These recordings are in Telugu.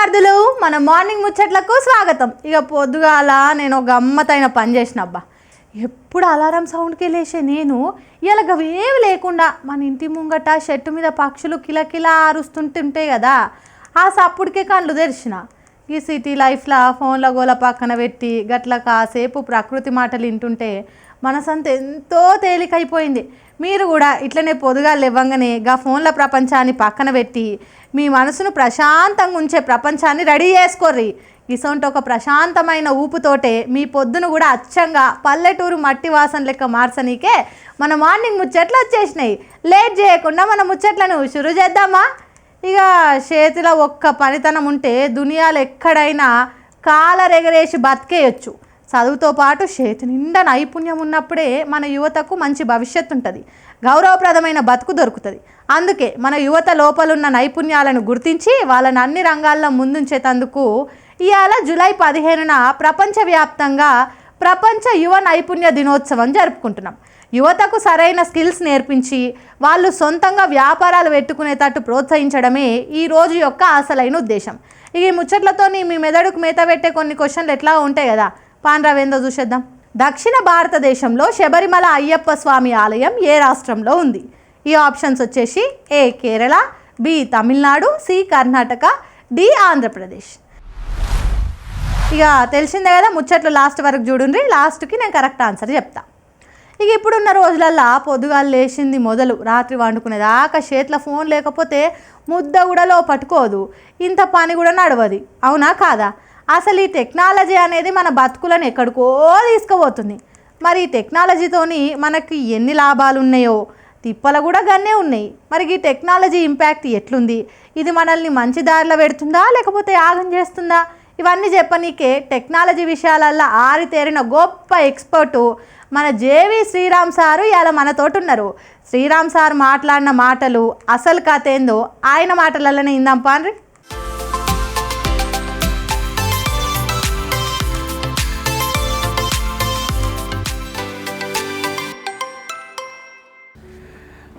విద్యార్థులు మన మార్నింగ్ ముచ్చట్లకు స్వాగతం. ఇక పొద్దుగాల నేను ఒక గమ్మతైన పని చేసిన అబ్బా. ఎప్పుడు అలారం సౌండ్కి లేచే నేను ఇలా గవేవి లేకుండా మన ఇంటి ముంగట చెట్టు మీద పక్షులు కిలకిలా అరుస్తుంటుంటాయి కదా, ఆ సప్పుడికే కళ్ళు తెరిచిన. ఈ సిటీ లైఫ్లో ఫోన్ల గోల పక్కన పెట్టి గట్ల కాసేపు ప్రకృతి మాటలు వింటుంటే మనసంతా ఎంతో తేలికైపోయింది. మీరు కూడా ఇట్లనే పొద్దుగా లేవంగానే గా ఫోన్ల ప్రపంచాన్ని పక్కన పెట్టి మీ మనసును ప్రశాంతంగా ఉంచే ప్రపంచాన్ని రెడీ చేసుకోర్రి. ఇసొంటి ఒక ప్రశాంతమైన ఊపుతోటే మీ పొద్దును కూడా అచ్చంగా పల్లెటూరు మట్టి వాసన లెక్క మార్చనీకే మన మార్నింగ్ ముచ్చట్లు వచ్చేసినాయి. లేట్ చేయకుండా మన ముచ్చట్లను షురు చేద్దామా? ఇక చేతిలో ఒక్క పనితనం ఉంటే దునియాలో ఎక్కడైనా కాలరెగరేసి బతికేయచ్చు. చదువుతో పాటు చేతి నిండా నైపుణ్యం ఉన్నప్పుడే మన యువతకు మంచి భవిష్యత్తు ఉంటుంది, గౌరవప్రదమైన బతుకు దొరుకుతుంది. అందుకే మన యువత లోపలున్న నైపుణ్యాలను గుర్తించి వాళ్ళని అన్ని రంగాల్లో ముందుంచేందుకు ఇవాళ జూలై 15న ప్రపంచవ్యాప్తంగా ప్రపంచ యువ నైపుణ్య దినోత్సవం జరుపుకుంటున్నాం. యువతకు సరైన స్కిల్స్ నేర్పించి వాళ్ళు సొంతంగా వ్యాపారాలు పెట్టుకునేటట్టు ప్రోత్సహించడమే ఈ రోజు యొక్క అసలైన ఉద్దేశం. ఈ ముచ్చట్లతో మీ మెదడుకు మేత పెట్టే కొన్ని క్వశ్చన్లు ఎట్లా ఉంటాయి కదా, పాండ్రవేందో చూసేద్దాం. దక్షిణ భారతదేశంలో శబరిమల అయ్యప్ప స్వామి ఆలయం ఏ రాష్ట్రంలో ఉంది? ఈ ఆప్షన్స్ వచ్చేసి A Kerala, B Tamil Nadu, C Karnataka, D Andhra Pradesh. ఇక తెలిసిందే కదా, ముచ్చట్లు లాస్ట్ వరకు చూడండి, లాస్ట్కి నేను కరెక్ట్ ఆన్సర్ చెప్తా. ఇక ఇప్పుడున్న రోజులల్లో పొద్దుగాలు లేచింది మొదలు రాత్రి వండుకునేదాకా చేతిలో ఫోన్ లేకపోతే ముద్ద కూడా పట్టుకోదు, ఇంత పని కూడా నడవదు, అవునా కాదా? అసలు ఈ టెక్నాలజీ అనేది మన బతుకులను ఎక్కడికో తీసుకుపోతుంది. మరి ఈ టెక్నాలజీతోని మనకి ఎన్ని లాభాలు ఉన్నాయో తిప్పలు కూడా గన్నే ఉన్నాయి. మరి ఈ టెక్నాలజీ ఇంపాక్ట్ ఎట్లుంది? ఇది మనల్ని మంచి దారిలో పెడుతుందా లేకపోతే ఆగం చేస్తుందా? ఇవన్నీ చెప్పనీకే టెక్నాలజీ విషయాలల్లో ఆరితేరిన గొప్ప ఎక్స్పర్టు మన జేవి శ్రీరామ్ సారు ఇలా మనతోటి ఉన్నారు. శ్రీరామ్ సార్ మాట్లాడిన మాటలు అసలు కథ ఏందో ఆయన మాటలలోనే ఇందాం పాండ్రి.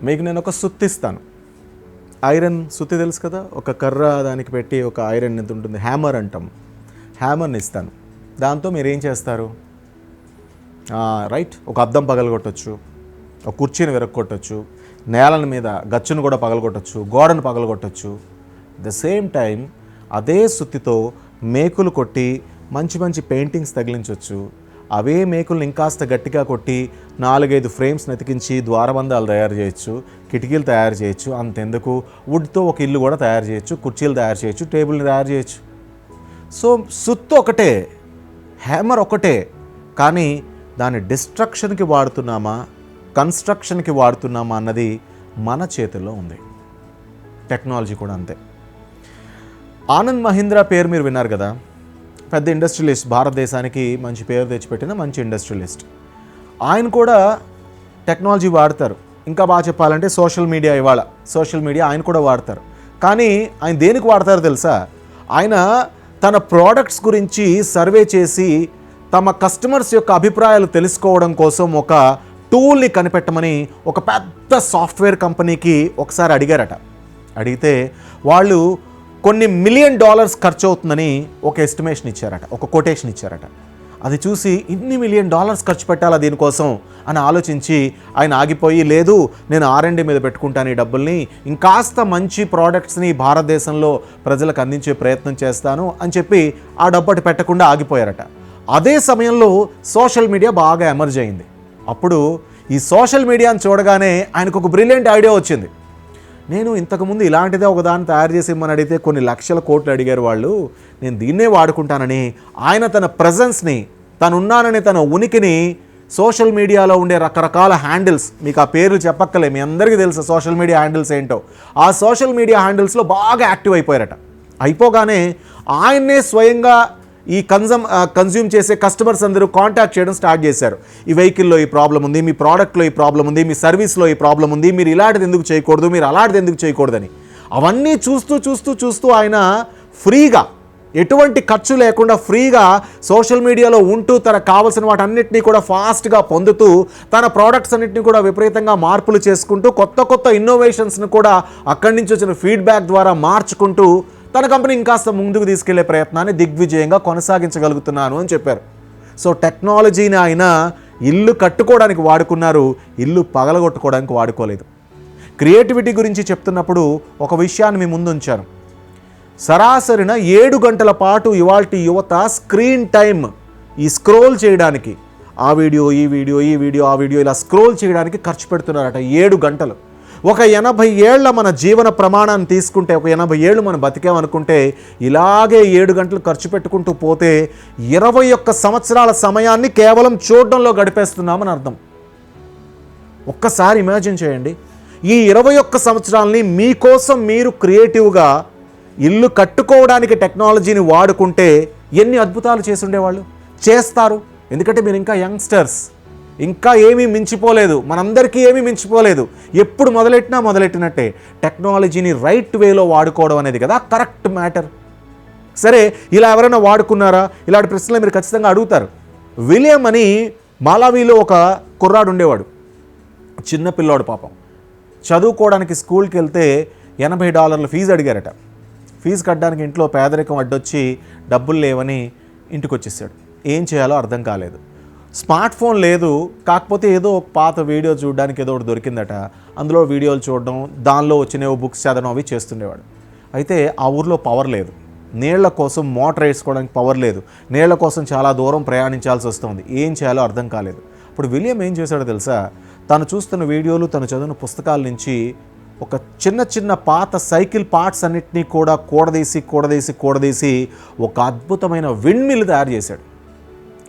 మీకు నేను ఒక సుత్తి ఇస్తాను. ఐరన్ సుత్తి తెలుసు కదా, ఒక కర్ర దానికి పెట్టి ఒక ఐరన్ ఎంత ఉంటుంది, హ్యామర్ అంటాం. హ్యామర్ని ఇస్తాను. దాంతో మీరు ఏం చేస్తారు? రైట్, ఒక అద్దం పగలగొట్టచ్చు, ఒక కుర్చీని విరగొట్టచ్చు, నేల మీద గచ్చును కూడా పగలగొట్టచ్చు, గోడను పగలగొట్టచ్చు. ద సేమ్ టైం అదే సుత్తితో మేకులు కొట్టి మంచి మంచి పెయింటింగ్స్ తగిలించవచ్చు. అవే మేకులను ఇంకాస్త గట్టిగా కొట్టి 4-5 ఫ్రేమ్స్ నెతికించి ద్వారబంధాలు తయారు చేయొచ్చు, కిటికీలు తయారు చేయొచ్చు. అంతెందుకు, వుడ్తో ఒక ఇల్లు కూడా తయారు చేయొచ్చు, కుర్చీలు తయారు చేయొచ్చు, టేబుల్ని తయారు చేయొచ్చు. సో సుత్తు ఒకటే, హ్యామర్ ఒకటే, కానీ దాన్ని డిస్ట్రక్షన్కి వాడుతున్నామా కన్స్ట్రక్షన్కి వాడుతున్నామా అన్నది మన చేతుల్లో ఉంది. టెక్నాలజీ కూడా అంతే. ఆనంద్ మహీంద్రా పేరు మీరు విన్నారు కదా, పెద్ద ఇండస్ట్రియలిస్ట్, భారతదేశానికి మంచి పేరు తెచ్చిపెట్టిన మంచి ఇండస్ట్రియలిస్ట్. ఆయన కూడా టెక్నాలజీ వాడతారు. ఇంకా బాగా చెప్పాలంటే సోషల్ మీడియా, ఇవాళ సోషల్ మీడియా ఆయన కూడా వాడతారు. కానీ ఆయన దేనికి వాడతారో తెలుసా? ఆయన తన ప్రోడక్ట్స్ గురించి సర్వే చేసి తమ కస్టమర్స్ యొక్క అభిప్రాయాలు తెలుసుకోవడం కోసం ఒక టూల్ని కనిపెట్టమని ఒక పెద్ద సాఫ్ట్వేర్ కంపెనీకి ఒకసారి అడిగారట. అడిగితే వాళ్ళు కొన్ని $1 మిలియన్ ఖర్చు అవుతుందని ఒక ఎస్టిమేషన్ ఇచ్చారట, ఒక కొటేషన్ ఇచ్చారట. అది చూసి ఇన్ని $1 మిలియన్ ఖర్చు పెట్టాలా దీనికోసం అని ఆలోచించి ఆయన ఆగిపోయి, లేదు నేను R&D మీద పెట్టుకుంటాను ఈ డబ్బుల్ని, ఇంకాస్త మంచి ప్రోడక్ట్స్ని భారతదేశంలో ప్రజలకు అందించే ప్రయత్నం చేస్తాను అని చెప్పి ఆ డబ్బు పెట్టకుండా ఆగిపోయారట. అదే సమయంలో సోషల్ మీడియా బాగా ఎమర్జ్ అయింది. అప్పుడు ఈ సోషల్ మీడియాని చూడగానే ఆయనకు ఒక బ్రిలియంట్ ఐడియా వచ్చింది. నేను ఇంతకుముందు ఇలాంటిదే ఒకదాన్ని తయారు చేసి ఇమ్మని అడిగితే కొన్ని లక్షల కోట్లు అడిగారు వాళ్ళు, నేను దీన్నే వాడుకుంటానని ఆయన తన ప్రెజెన్స్ని, తనున్నానని తన ఉనికిని సోషల్ మీడియాలో ఉండే రకరకాల హ్యాండిల్స్, మీకు ఆ పేర్లు చెప్పక్కలే, మీ అందరికీ తెలుసు సోషల్ మీడియా హ్యాండిల్స్ ఏంటో, ఆ సోషల్ మీడియా హ్యాండిల్స్లో బాగా యాక్టివ్ అయిపోయారట. అయిపోగానే ఆయన్నే స్వయంగా ఈ కన్జ్యూమ్ చేసే కస్టమర్స్ అందరూ కాంటాక్ట్ చేయడం స్టార్ట్ చేశారు. ఈ వెహికల్లో ఈ ప్రాబ్లం ఉంది, మీ ప్రోడక్ట్లో ఈ ప్రాబ్లం ఉంది, మీ సర్వీస్లో ఈ ప్రాబ్లం ఉంది, మీరు ఇలాంటిది ఎందుకు చేయకూడదు, మీరు అలాంటిది ఎందుకు చేయకూడదని. అవన్నీ చూస్తూ ఆయన ఫ్రీగా, ఎటువంటి ఖర్చు లేకుండా ఫ్రీగా సోషల్ మీడియాలో ఉంటూ తనకు కావాల్సిన వాటన్నిటినీ కూడా ఫాస్ట్గా పొందుతూ తన ప్రోడక్ట్స్ అన్నింటినీ కూడా విపరీతంగా మార్పులు చేసుకుంటూ కొత్త ఇన్నోవేషన్స్ని కూడా అక్కడి నుంచి వచ్చిన ఫీడ్బ్యాక్ ద్వారా మార్చుకుంటూ తన కంపెనీ ఇంకాస్త ముందుకు తీసుకెళ్లే ప్రయత్నాన్ని దిగ్విజయంగా కొనసాగించగలుగుతున్నాను అని చెప్పారు. సో టెక్నాలజీని ఆయన ఇల్లు కట్టుకోవడానికి వాడుకున్నారు, ఇల్లు పగలగొట్టుకోవడానికి వాడుకోలేదు. క్రియేటివిటీ గురించి చెప్తున్నప్పుడు ఒక విషయాన్ని మీ ముందు ఉంచాను. సరాసరిన 7 గంటల పాటు ఇవాల్టి యువత స్క్రీన్ టైం ఈ స్క్రోల్ చేయడానికి, ఆ వీడియో ఈ వీడియో ఈ వీడియో ఆ వీడియో ఇలా స్క్రోల్ చేయడానికి ఖర్చు పెడుతున్నారట 7 గంటలు. ఒక 80 ఏళ్ల మన జీవన ప్రమాణాన్ని తీసుకుంటే, ఒక 80 ఏళ్ళు మనం బతికామనుకుంటే, ఇలాగే 7 గంటలు ఖర్చు పెట్టుకుంటూ పోతే 21 సంవత్సరాల సమయాన్ని కేవలం చూడడంలో గడిపేస్తున్నామని అర్థం. ఒక్కసారి ఇమాజిన్ చేయండి, ఈ 21 సంవత్సరాలని మీకోసం మీరు క్రియేటివ్గా ఇల్లు కట్టుకోవడానికి టెక్నాలజీని వాడుకుంటే ఎన్ని అద్భుతాలు చేసి ఉండేవాళ్ళు. చేస్తారు, ఎందుకంటే మీరు ఇంకా యంగ్స్టర్స్, ఇంకా ఏమీ మించిపోలేదు, మనందరికీ ఏమీ మించిపోలేదు. ఎప్పుడు మొదలెట్టినట్టే. టెక్నాలజీని రైట్ వేలో వాడుకోవడం అనేది కదా కరెక్ట్ మ్యాటర్. సరే, ఇలా ఎవరైనా వాడుకున్నారా? ఇలాంటి ప్రశ్నలు మీరు ఖచ్చితంగా అడుగుతారు. విలియం అని మాలావీలో ఒక కుర్రాడు ఉండేవాడు, చిన్న పిల్లోడు పాపం. చదువుకోవడానికి స్కూల్కి వెళ్తే $80 ఫీజు అడిగారట. ఫీజు కట్టడానికి ఇంట్లో పేదరికం అడ్డొచ్చి డబ్బులు లేవని ఇంటికి వచ్చేసాడు. ఏం చేయాలో అర్థం కాలేదు. స్మార్ట్ ఫోన్ లేదు, కాకపోతే ఏదో ఒక పాత వీడియో చూడడానికి ఏదో ఒకటి దొరికిందట. అందులో వీడియోలు చూడడం, దానిలో వచ్చినవి బుక్స్ చదవడం అవి చేస్తుండేవాడు. అయితే ఆ ఊర్లో పవర్ లేదు, నీళ్ల కోసం మోటార్ వేసుకోవడానికి పవర్ లేదు, నీళ్ల కోసం చాలా దూరం ప్రయాణించాల్సి వస్తుంది. ఏం చేయాలో అర్థం కాలేదు. ఇప్పుడు విలియం ఏం చేశాడో తెలుసా? తను చూస్తున్న వీడియోలు, తను చదివిన పుస్తకాల నుంచి ఒక చిన్న పాత సైకిల్ పార్ట్స్ అన్నిటినీ కూడా కూడదీసి ఒక అద్భుతమైన విండ్ మిల్ తయారు చేశాడు.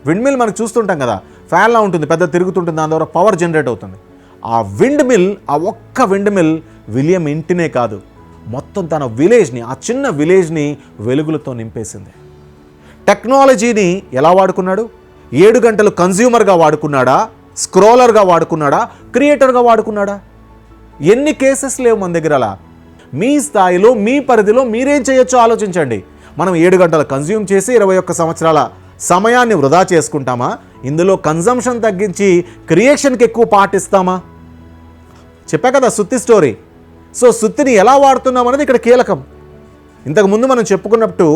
విండ్ మిల్ మనకు చూస్తుంటాం కదా, ఫ్యాన్లా ఉంటుంది, పెద్ద తిరుగుతుంటుంది, దాని ద్వారా పవర్ జనరేట్ అవుతుంది. ఆ ఒక్క విండ్ మిల్ విలియం ఇంటినే కాదు, మొత్తం తన విలేజ్ని, ఆ చిన్న విలేజ్ని వెలుగులతో నింపేసింది. టెక్నాలజీని ఎలా వాడుకున్నాడు? 7 గంటలు కన్జ్యూమర్గా వాడుకున్నాడా, స్క్రోలర్గా వాడుకున్నాడా, క్రియేటర్గా వాడుకున్నాడా? ఎన్ని కేసెస్ లేవు మన దగ్గర అలా. మీ స్థాయిలో, మీ పరిధిలో మీరేం చేయొచ్చో ఆలోచించండి. మనం 7 గంటలు కన్జ్యూమ్ చేసి 21 సంవత్సరాల సమయాన్ని వృధా చేసుకుంటామా? ఇందులో కన్జంప్షన్ తగ్గించి క్రియేషన్కి ఎక్కువ పాటిస్తామా? చెప్పా కదా సుత్తి స్టోరీ. సో సుత్తిని ఎలా వాడుతున్నాం అనేది ఇక్కడ కీలకం. ఇంతకుముందు మనం చెప్పుకున్నట్టు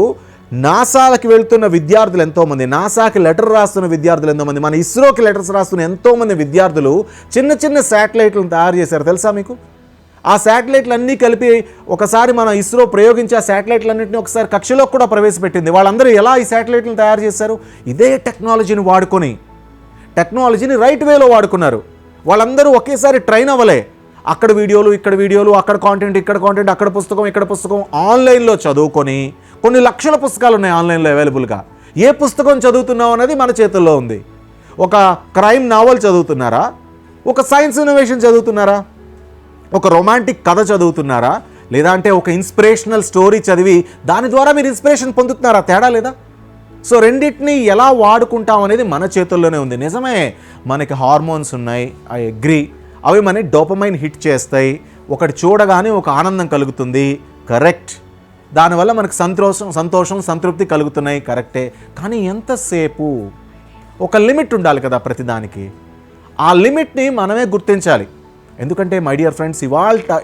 నాసాలకి వెళ్తున్న విద్యార్థులు ఎంతోమంది, నాసాకి లెటర్ రాస్తున్న విద్యార్థులు ఎంతోమంది, మన ఇస్రోకి లెటర్స్ రాస్తున్న ఎంతోమంది విద్యార్థులు చిన్న శాటిలైట్లను తయారు చేశారు తెలుసా మీకు? ఆ శాటిలైట్లన్నీ కలిపి ఒకసారి మన ఇస్రో ప్రయోగించి ఆ శాటిలైట్లన్నింటినీ ఒకసారి కక్షలోకి కూడా ప్రవేశపెట్టింది. వాళ్ళందరూ ఎలా ఈ శాటిలైట్లను తయారు చేశారు? ఇదే టెక్నాలజీని వాడుకొని, టెక్నాలజీని రైట్ వేలో వాడుకున్నారు. వాళ్ళందరూ ఒకేసారి ట్రైన్ అవ్వలే. అక్కడ వీడియోలు, ఇక్కడ వీడియోలు, అక్కడ కాంటెంట్, ఇక్కడ కాంటెంట్, అక్కడ పుస్తకం, ఇక్కడ పుస్తకం, ఆన్లైన్లో చదువుకొని కొన్ని లక్షల పుస్తకాలు ఉన్నాయి ఆన్లైన్లో అవైలబుల్గా. ఏ పుస్తకం చదువుతున్నాం అనేది మన చేతుల్లో ఉంది. ఒక క్రైమ్ నావల్ చదువుతున్నారా, ఒక సైన్స్ ఇన్నోవేషన్ చదువుతున్నారా, ఒక రొమాంటిక్ కథ చదువుతున్నారా, లేదా అంటే ఒక ఇన్స్పిరేషనల్ స్టోరీ చదివి దాని ద్వారా మీరు ఇన్స్పిరేషన్ పొందుతున్నారా? తేడా లేదా? సో రెండింటిని ఎలా వాడుకుంటాం అనేది మన చేతుల్లోనే ఉంది. నిజమే, మనకి హార్మోన్స్ ఉన్నాయి, ఐ అగ్రీ. అవి మనకి డోపమైన్ హిట్ చేస్తాయి, ఒకటి చూడగానే ఒక ఆనందం కలుగుతుంది, కరెక్ట్. దానివల్ల మనకు సంతోషం సంతృప్తి కలుగుతున్నాయి, కరెక్టే. కానీ ఎంతసేపు? ఒక లిమిట్ ఉండాలి కదా ప్రతిదానికి. ఆ లిమిట్ని మనమే గుర్తించాలి. ఎందుకంటే మై డియర్ ఫ్రెండ్స్,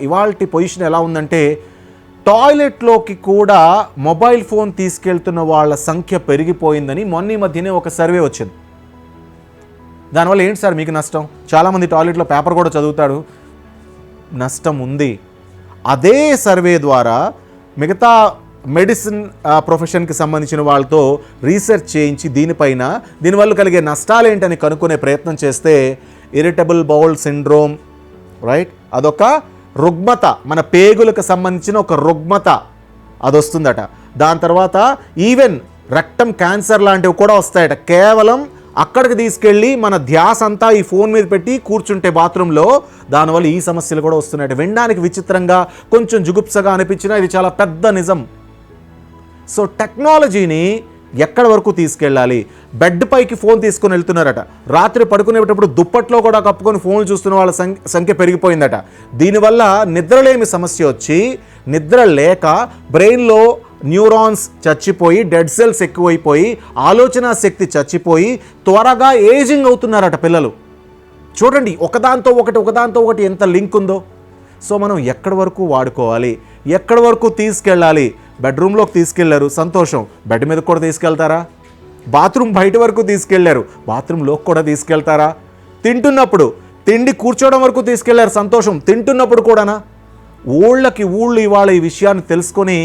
ఇవాల్టి పొజిషన్ ఎలా ఉందంటే, టాయిలెట్లోకి కూడా మొబైల్ ఫోన్ తీసుకెళ్తున్న వాళ్ళ సంఖ్య పెరిగిపోయిందని మొన్న మధ్యనే ఒక సర్వే వచ్చింది. దానివల్ల ఏంటి సార్ మీకు నష్టం? చాలామంది టాయిలెట్లో పేపర్ కూడా చదువుతాడు. నష్టం ఉంది. అదే సర్వే ద్వారా మిగతా మెడిసిన్ ప్రొఫెషన్కి సంబంధించిన వాళ్ళతో రీసెర్చ్ చేయించి దీనివల్ల కలిగే నష్టాలు ఏంటని కనుక్కునే ప్రయత్నం చేస్తే ఇరిటబుల్ బౌల్ సిండ్రోమ్, రైట్, అదొక రుగ్మత, మన పేగులకు సంబంధించిన ఒక రుగ్మత అది వస్తుందట. దాని తర్వాత ఈవెన్ రక్తం క్యాన్సర్ లాంటివి కూడా వస్తాయట. కేవలం అక్కడికి తీసుకెళ్ళి మన ధ్యాస అంతా ఈ ఫోన్ మీద పెట్టి కూర్చుంటే బాత్రూంలో, దానివల్ల ఈ సమస్యలు కూడా వస్తున్నాయి. వినడానికి విచిత్రంగా, కొంచెం జుగుప్సగా అనిపించినా ఇది చాలా పెద్ద నిజం. సో టెక్నాలజీని ఎక్కడి వరకు తీసుకెళ్ళాలి? బెడ్ పైకి ఫోన్ తీసుకొని వెళ్తున్నారట. రాత్రి పడుకునేటప్పుడు దుప్పట్లో కూడా కప్పుకొని ఫోన్లు చూస్తున్న వాళ్ళ సంఖ్య పెరిగిపోయిందట. దీనివల్ల నిద్రలేమి సమస్య వచ్చి, నిద్ర లేక బ్రెయిన్లో న్యూరాన్స్ చచ్చిపోయి, డెడ్ సెల్స్ ఎక్కువైపోయి, ఆలోచన శక్తి చచ్చిపోయి త్వరగా ఏజింగ్ అవుతున్నారట పిల్లలు. చూడండి, ఒకదాంతో ఒకటి ఎంత లింక్ ఉందో. సో మనం ఎక్కడి వరకు వాడుకోవాలి, ఎక్కడి వరకు తీసుకెళ్ళాలి? బెడ్రూమ్లోకి తీసుకెళ్లారు, సంతోషం. బెడ్ మీద కూడా తీసుకెళ్తారా? బాత్రూమ్ బయట వరకు తీసుకెళ్లారు, బాత్రూంలోకి కూడా తీసుకెళ్తారా? తింటున్నప్పుడు తిండి కూర్చోవడం వరకు తీసుకెళ్లారు, సంతోషం. తింటున్నప్పుడు కూడానా? ఊళ్ళు ఇవాళ ఈ విషయాన్ని తెలుసుకొని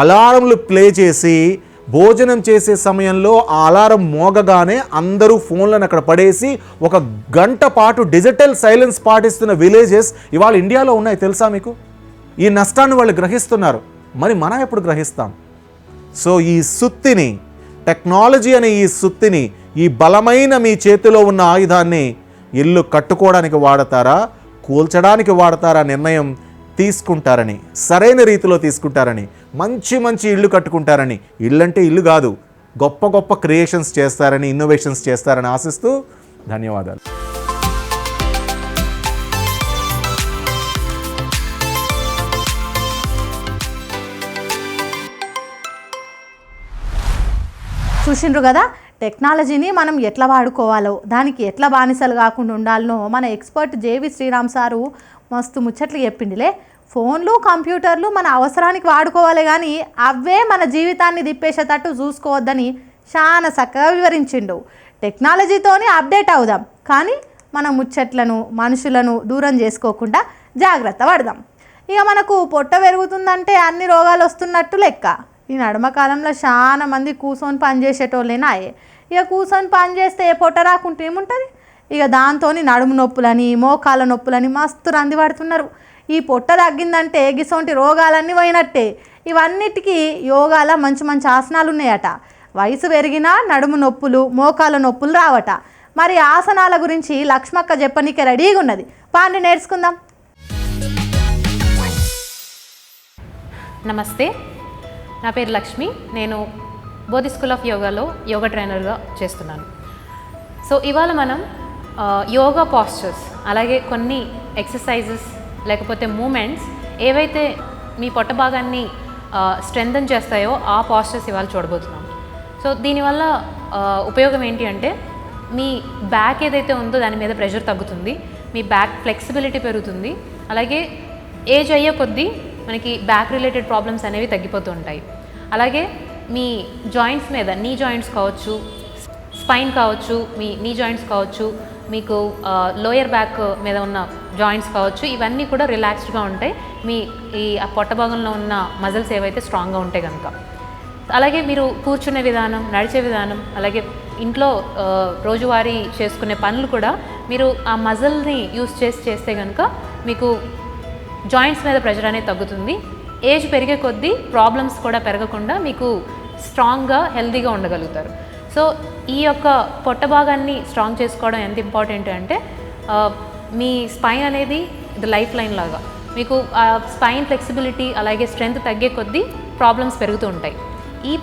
అలారంలు ప్లే చేసి భోజనం చేసే సమయంలో ఆ అలారం మోగగానే అందరూ ఫోన్లను అక్కడ పడేసి 1 గంట పాటు డిజిటల్ సైలెన్స్ పాటిస్తున్న విలేజెస్ ఇవాళ ఇండియాలో ఉన్నాయి, తెలుసా మీకు? ఈ నష్టాన్ని వాళ్ళు గ్రహిస్తున్నారు. మరి మనం ఎప్పుడు గ్రహిస్తాం? సో ఈ సుత్తిని, టెక్నాలజీ అనే ఈ సుత్తిని, ఈ బలమైన మీ చేతిలో ఉన్న ఆయుధాన్ని ఇల్లు కట్టుకోవడానికి వాడతారా, కూల్చడానికి వాడతారా నిర్ణయం తీసుకుంటారని, సరైన రీతిలో తీసుకుంటారని, మంచి ఇల్లు కట్టుకుంటారని, ఇల్లంటే ఇల్లు కాదు, గొప్ప క్రియేషన్స్ చేస్తారని, ఇన్నోవేషన్స్ చేస్తారని ఆశిస్తూ ధన్యవాదాలు. చూసిండ్రు కదా, టెక్నాలజీని మనం ఎట్లా వాడుకోవాలో, దానికి ఎట్లా బానిసలు కాకుండా ఉండాలనో మన ఎక్స్పర్ట్ జేవి శ్రీరామ్ సారు మస్తు ముచ్చట్లు చెప్పిండిలే. ఫోన్లు, కంప్యూటర్లు మన అవసరానికి వాడుకోవాలి, కానీ అవే మన జీవితాన్ని తిప్పేసేటట్టు చూసుకోవద్దని చాలా చక్కగా వివరించిండు. టెక్నాలజీతోని అప్డేట్ అవుదాం, కానీ మన ముచ్చట్లను, మనుషులను దూరం చేసుకోకుండా జాగ్రత్త పడదాం. ఇక మనకు పొట్ట పెరుగుతుందంటే అన్ని రోగాలు వస్తున్నట్టు లెక్క. ఈ నడుమ కాలంలో చాలా మంది కూర్చొని పని చేసేటోళ్ళేనాయే. ఇక కూర్చొని పని చేస్తే పొట్ట రాకుంటే ఏముంటుంది? ఇక దాంతో నడుము నొప్పులని, మోకాల నొప్పులని మస్తు రంది పడుతున్నారు. ఈ పొట్ట తగ్గిందంటే గిసొంటి రోగాలన్నీ పోయినట్టే. ఇవన్నిటికీ యోగాల మంచి ఆసనాలు ఉన్నాయట. వయసు పెరిగినా నడుము నొప్పులు, మోకాల నొప్పులు రావట. మరి ఆసనాల గురించి లక్ష్మక్క చెప్పనీకి రెడీగా ఉన్నది, పాండి నేర్చుకుందాం. నమస్తే, నా పేరు లక్ష్మి. నేను బోధి స్కూల్ ఆఫ్ యోగాలో యోగా ట్రైనర్గా చేస్తున్నాను. సో ఇవాళ మనం యోగా పాస్చర్స్, అలాగే కొన్ని ఎక్సర్సైజెస్ లేకపోతే మూమెంట్స్ ఏవైతే మీ పొట్ట భాగాన్ని స్ట్రెంథన్ చేస్తాయో ఆ పాస్చర్స్ ఇవాళ చూడబోతున్నాం. సో దీనివల్ల ఉపయోగం ఏంటి అంటే, మీ బ్యాక్ ఏదైతే ఉందో దాని మీద ప్రెషర్ తగ్గుతుంది, మీ బ్యాక్ ఫ్లెక్సిబిలిటీ పెరుగుతుంది, అలాగే ఏజ్ అయ్యే కొద్దీ మనకి బ్యాక్ రిలేటెడ్ ప్రాబ్లమ్స్ అనేవి తగ్గిపోతూ ఉంటాయి. అలాగే మీ జాయింట్స్ మీద, నీ జాయింట్స్ కావచ్చు, స్పైన్ కావచ్చు, మీ నీ జాయింట్స్ కావచ్చు, మీకు లోయర్ బ్యాక్ మీద ఉన్న జాయింట్స్ కావచ్చు, ఇవన్నీ కూడా రిలాక్స్డ్గా ఉంటాయి మీ ఆ పొట్ట భాగంలో ఉన్న మజిల్స్ ఏవైతే స్ట్రాంగ్గా ఉంటాయి కనుక. అలాగే మీరు కూర్చునే విధానం, నడిచే విధానం, అలాగే ఇంట్లో రోజువారీ చేసుకునే పనులు కూడా మీరు ఆ మజిల్ని యూస్ చేస్తే కనుక మీకు జాయింట్స్ మీద ప్రెషర్ అనేది తగ్గుతుంది. ఏజ్ పెరిగే కొద్దీ ప్రాబ్లమ్స్ కూడా పెరగకుండా మీకు స్ట్రాంగ్గా, హెల్తీగా ఉండగలుగుతారు. సో ఈ యొక్క పొట్ట భాగాన్ని స్ట్రాంగ్ చేసుకోవడం ఎంత ఇంపార్టెంట్ అంటే, మీ స్పైన్ అనేది ఇది లైఫ్ లైన్ లాగా. మీకు ఆ స్పైన్ ఫ్లెక్సిబిలిటీ అలాగే స్ట్రెంగ్త్ తగ్గే కొద్దీ ప్రాబ్లమ్స్ పెరుగుతూ ఉంటాయి. ఈ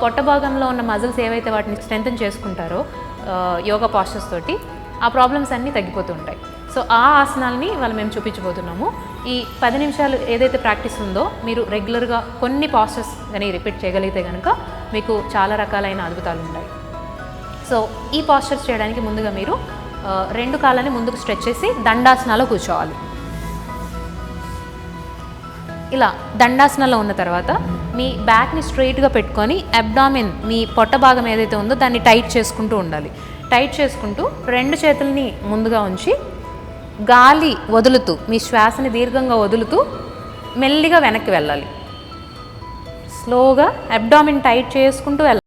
పొట్ట భాగంలో ఉన్న మజిల్స్ ఏవైతే వాటిని స్ట్రెంగ్తన్ చేసుకుంటారో యోగా పాస్చర్స్ తోటి, ఆ ప్రాబ్లమ్స్ అన్నీ తగ్గిపోతూ ఉంటాయి. సో ఆ ఆసనాలని వాళ్ళు మేము చూపించబోతున్నాము. ఈ 10 నిమిషాలు ఏదైతే ప్రాక్టీస్ ఉందో మీరు రెగ్యులర్గా కొన్ని పాస్చర్స్ కానీ రిపీట్ చేయగలిగితే కనుక మీకు చాలా రకాలైన అద్భుతాలు ఉంటాయి. సో ఈ పాస్చర్స్ చేయడానికి ముందుగా మీరు 2 కాళ్ళని ముందుకు స్ట్రెచ్ చేసి దండాసనాలో కూర్చోవాలి. ఇలా దండాసనాలో ఉన్న తర్వాత మీ బ్యాక్ని స్ట్రైట్గా పెట్టుకొని అబ్డామిన్, మీ పొట్ట భాగం ఏదైతే ఉందో దాన్ని టైట్ చేసుకుంటూ ఉండాలి. టైట్ చేసుకుంటూ 2 చేతుల్ని ముందుగా ఉంచి గాలి వదులుతూ, మీ శ్వాసని దీర్ఘంగా వదులుతూ మెల్లిగా వెనక్కి వెళ్ళాలి. స్లోగా అబ్డామిన్ టైట్ చేసుకుంటూ వెళ్ళాలి.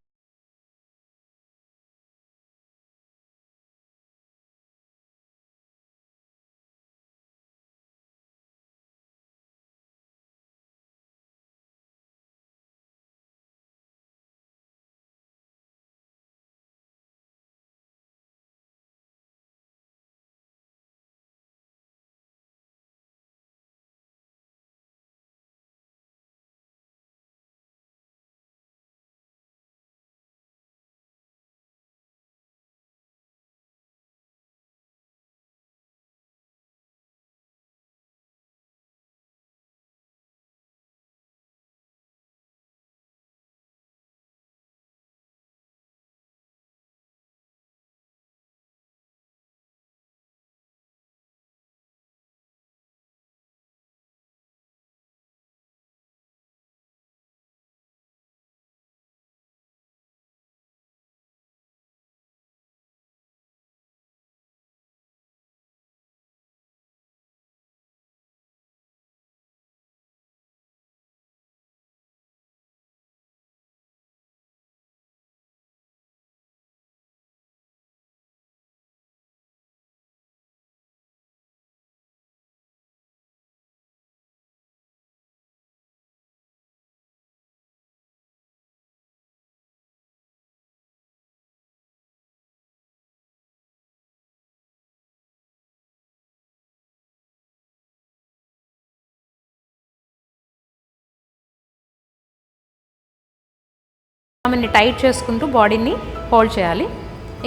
ఆమెని టైట్ చేసుకుంటూ బాడీని హోల్డ్ చేయాలి.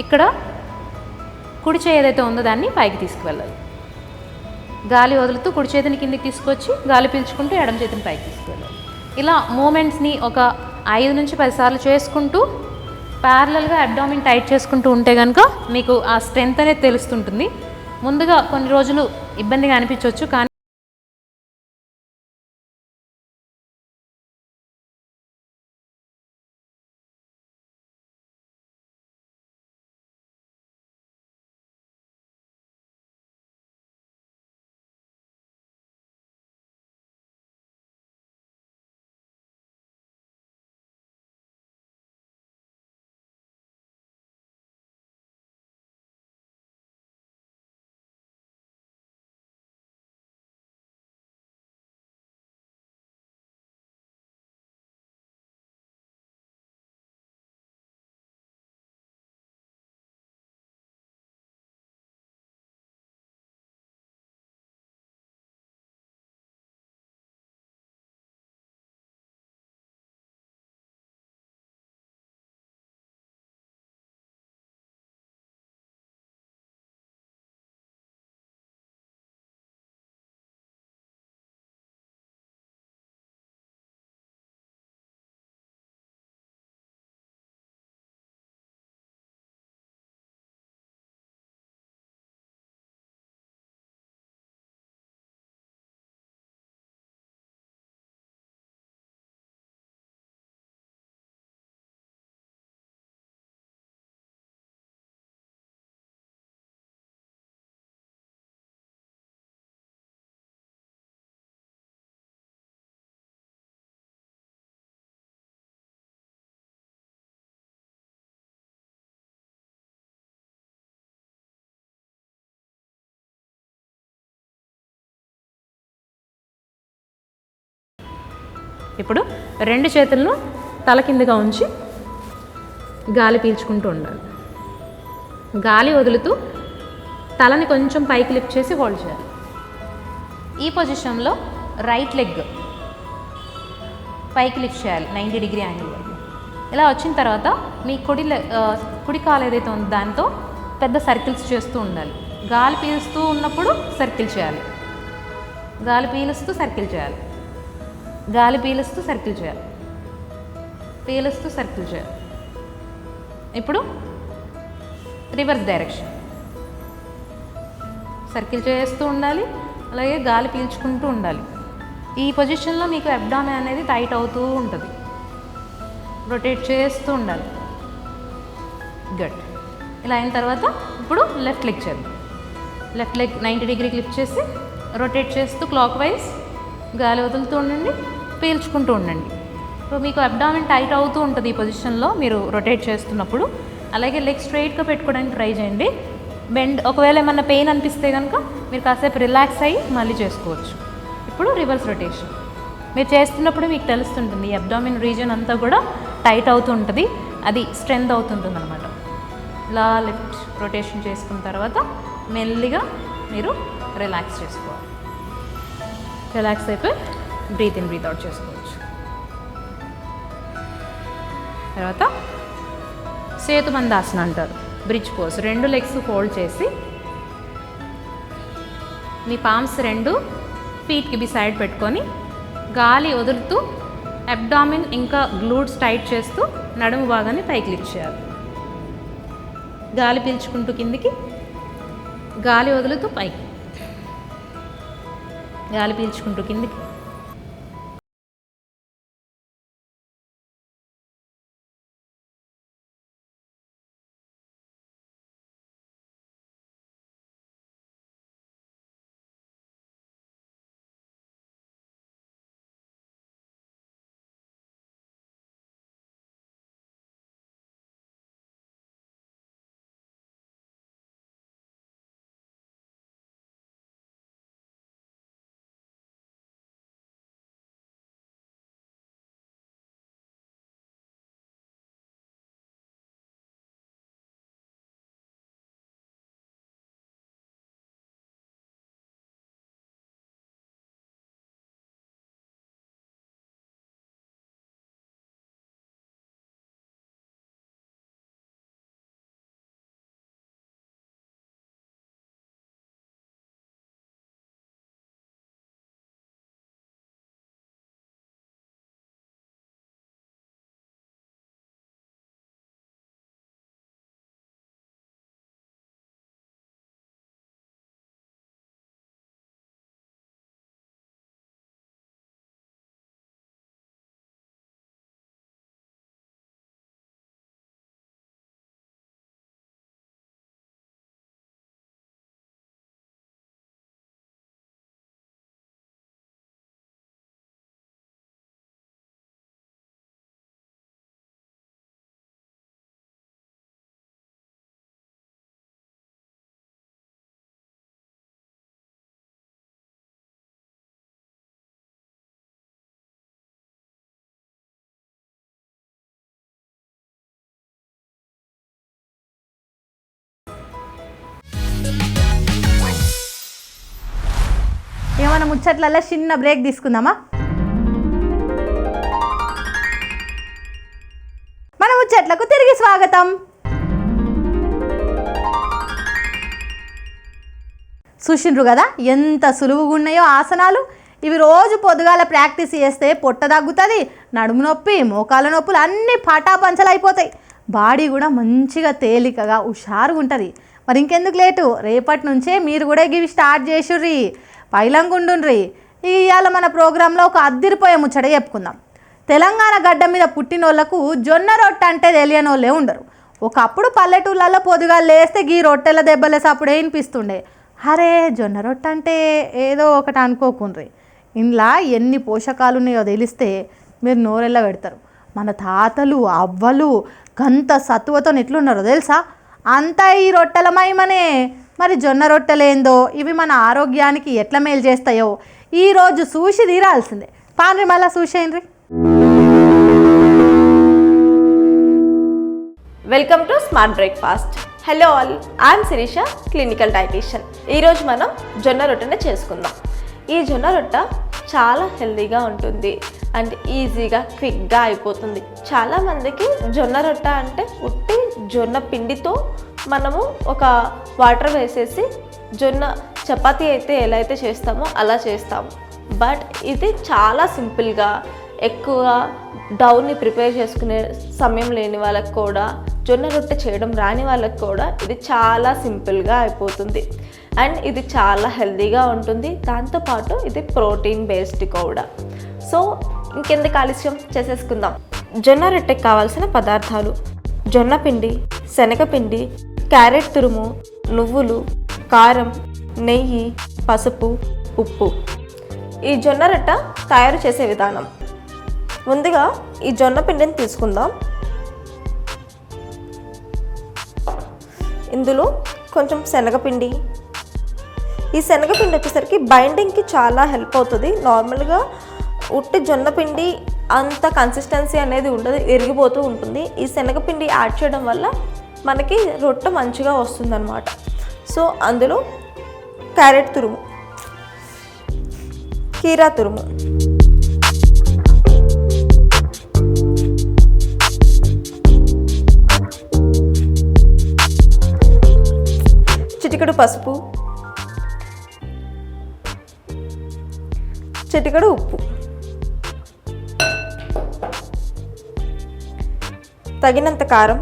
ఇక్కడ కుడి చేయి ఏదైతే ఉందో దాన్ని పైకి తీసుకువెళ్ళాలి. గాలి వదులుతూ కుడి చేతిని కిందికి తీసుకొచ్చి గాలి పీల్చుకుంటూ ఎడమ చేతిని పైకి తీసుకువెళ్ళాలి. ఇలా మూమెంట్స్ని ఒక 5 నుంచి 10 సార్లు చేసుకుంటూ ప్యారలల్గా అబ్డామిన్ టైట్ చేసుకుంటూ ఉంటే కనుక మీకు ఆ స్ట్రెంత్ అనేది తెలుస్తుంటుంది. ముందుగా కొన్ని రోజులు ఇబ్బందిగా అనిపించవచ్చు, కానీ ఇప్పుడు 2 చేతులను తల కిందగా ఉంచి గాలి పీల్చుకుంటూ ఉండాలి. గాలి వదులుతూ తలని కొంచెం పైకి లిఫ్ట్ చేసి హోల్డ్ చేయాలి. ఈ పొజిషన్లో రైట్ లెగ్ పైకి లిఫ్ట్ చేయాలి 90 డిగ్రీ యాంగిల్ వరకు. ఇలా వచ్చిన తర్వాత మీ కుడి కాలు ఏదైతే ఉందో దాంతో పెద్ద సర్కిల్స్ చేస్తూ ఉండాలి. గాలి పీలుస్తూ ఉన్నప్పుడు సర్కిల్ చేయాలి, గాలి పీలుస్తూ సర్కిల్ చేయాలి, గాలి పీలుస్తూ సర్కిల్ చేయాలి, పీలుస్తూ సర్కిల్ చేయాలి. ఇప్పుడు రివర్స్ డైరెక్షన్ సర్కిల్ చేస్తూ ఉండాలి, అలాగే గాలి పీల్చుకుంటూ ఉండాలి. ఈ పొజిషన్లో మీకు అబ్డామెన్ అనేది టైట్ అవుతూ ఉంటుంది. రొటేట్ చేస్తూ ఉండాలి. గుడ్. ఇలా అయిన తర్వాత ఇప్పుడు లెఫ్ట్ లెగ్ చేద్దాం. లెఫ్ట్ లెగ్ 90 డిగ్రీ క్లిప్ చేసి రొటేట్ చేస్తూ క్లాక్ వైజ్ గాలి వదులుతూ ఉండండి, పీల్చుకుంటూ ఉండండి. సో మీకు అబ్డామెన్ టైట్ అవుతూ ఉంటుంది ఈ పొజిషన్లో మీరు రొటేట్ చేస్తున్నప్పుడు. అలాగే లెగ్ స్ట్రైట్గా పెట్టుకోవడానికి ట్రై చేయండి. బెండ్ ఒకవేళ ఏమన్నా పెయిన్ అనిపిస్తే కనుక మీరు కాసేపు రిలాక్స్ అయ్యి మళ్ళీ చేసుకోవచ్చు. ఇప్పుడు రివర్స్ రొటేషన్ మీరు చేస్తున్నప్పుడు మీకు తెలుస్తుంటుంది ఈ అబ్డామిన్ రీజన్ అంతా కూడా టైట్ అవుతూ ఉంటుంది, అది స్ట్రెంత్ అవుతుంటుంది అనమాట. ఇలా లెఫ్ట్ రొటేషన్ చేసుకున్న తర్వాత మెల్లిగా మీరు రిలాక్స్ చేసుకోవాలి. రిలాక్స్ అయిపోయి బ్రీత్ ఇన్ బ్రీత్ అవుట్ చేసుకోవచ్చు. తర్వాత సేతుబంధాసన అంటారు, బ్రిడ్జ్ పోజ్. 2 లెగ్స్ ఫోల్డ్ చేసి మీ పామ్స్ 2 ఫీట్కి బిసైడ్ పెట్టుకొని గాలి వదులుతూ అబ్డామిన్ ఇంకా గ్లూట్స్ టైట్ చేస్తూ నడుము భాగాన్ని పైకి లిఫ్ట్ చేయాలి. గాలి పీల్చుకుంటూ కిందికి, గాలి వదులుతూ పైకి, గాలి పీల్చుకుంటూ కిందికి, మన ముచ్చట్లలో చిన్న బ్రేక్ తీసుకుందామా? మన ముచ్చట్లకు తిరిగి స్వాగతం. చూసిండ్రు కదా ఎంత సులువుగా ఉన్నాయో ఆసనాలు. ఇవి రోజు పొద్దుగాల ప్రాక్టీస్ చేస్తే పొట్ట తగ్గుతుంది, నడుము నొప్పి, మోకాల నొప్పులు అన్నీ పటాపంచలు అయిపోతాయి. బాడీ కూడా మంచిగా తేలికగా హుషారుగా ఉంటుంది. మరి ఇంకెందుకు లేటు, రేపటి నుంచే మీరు కూడా ఇవి స్టార్ట్ చేసుర్రి, పైలంగుండుండ్రి. ఇవాళ మన ప్రోగ్రాంలో ఒక అద్దిరిపోయే ముచ్చట చెప్పుకుందాం. తెలంగాణ గడ్డ మీద పుట్టినోళ్లకు జొన్న రొట్టె అంటే తెలియని వాళ్ళే ఉండరు. ఒకప్పుడు పల్లెటూళ్ళల్లో పొద్దుగాల లేస్తే గీ రొట్టెల దెబ్బలేసి అప్పుడే వినిపిస్తుండే. అరే జొన్న రొట్టె అంటే ఏదో ఒకటి అనుకోకుండ్రి, ఇంట్లో ఎన్ని పోషకాలు ఉన్నాయో తెలిస్తే మీరు నోరెళ్ళ పెడతారు. మన తాతలు అవ్వలు గంత సత్తువతో ఎట్లున్నారో తెలుసా? అంతా ఈ రొట్టెల మహిమనే. మరి జొన్న రొట్టెలేందో, ఇవి మన ఆరోగ్యానికి ఎట్లా మేలు చేస్తాయో ఈరోజు చూసి తీరాల్సిందే. పాండ్రి మళ్ళీ చూసేయండి. Welcome to smart breakfast. Hello all, I'm Shirisha, clinical dietitian. ఈరోజు మనం జొన్న రొట్టెనే చేసుకుందాం. ఈ జొన్న రొట్టె చాలా హెల్తీగా ఉంటుంది అండ్ ఈజీగా క్విక్గా అయిపోతుంది. చాలామందికి జొన్న రొట్టె అంటే ఉట్టి జొన్న పిండితో మనము ఒక వాటర్ వేసేసి జొన్న చపాతీ అయితే ఎలా అయితే చేస్తామో అలా చేస్తాము. బట్ ఇది చాలా సింపుల్గా, ఎక్కువ డౌని ప్రిపేర్ చేసుకునే సమయం లేని వాళ్ళకి కూడా, జొన్న రొట్టె చేయడం రాని వాళ్ళకి కూడా ఇది చాలా సింపుల్గా అయిపోతుంది. అండ్ ఇది చాలా హెల్తీగా ఉంటుంది. దాంతోపాటు ఇది ప్రోటీన్ బేస్డ్ కూడా. సో ఇంకెందుకు ఆలస్యం, చేసేసుకుందాం. జొన్న రొట్టెకి కావాల్సిన పదార్థాలు: జొన్న పిండి, శనగపిండి, క్యారెట్ తురుము, నువ్వులు, కారం, నెయ్యి, పసుపు, ఉప్పు. ఈ జొన్న రొట్టె తయారు చేసే విధానం: ముందుగా ఈ జొన్న పిండిని తీసుకుందాం. ఇందులో కొంచెం శనగపిండి. ఈ శనగపిండి వచ్చేసరికి బైండింగ్కి చాలా హెల్ప్ అవుతుంది. నార్మల్గా ఉట్టి జొన్న పిండి అంత కన్సిస్టెన్సీ అనేది ఉండదు, ఎరిగిపోతూ ఉంటుంది. ఈ శనగపిండి యాడ్ చేయడం వల్ల మనకి రొట్టె మంచిగా వస్తుందన్నమాట. సో అందులో క్యారెట్ తురుము, కీరా తురుము, చిటికెడు పసుపు, చిటికెడు ఉప్పు, తగినంత కారం,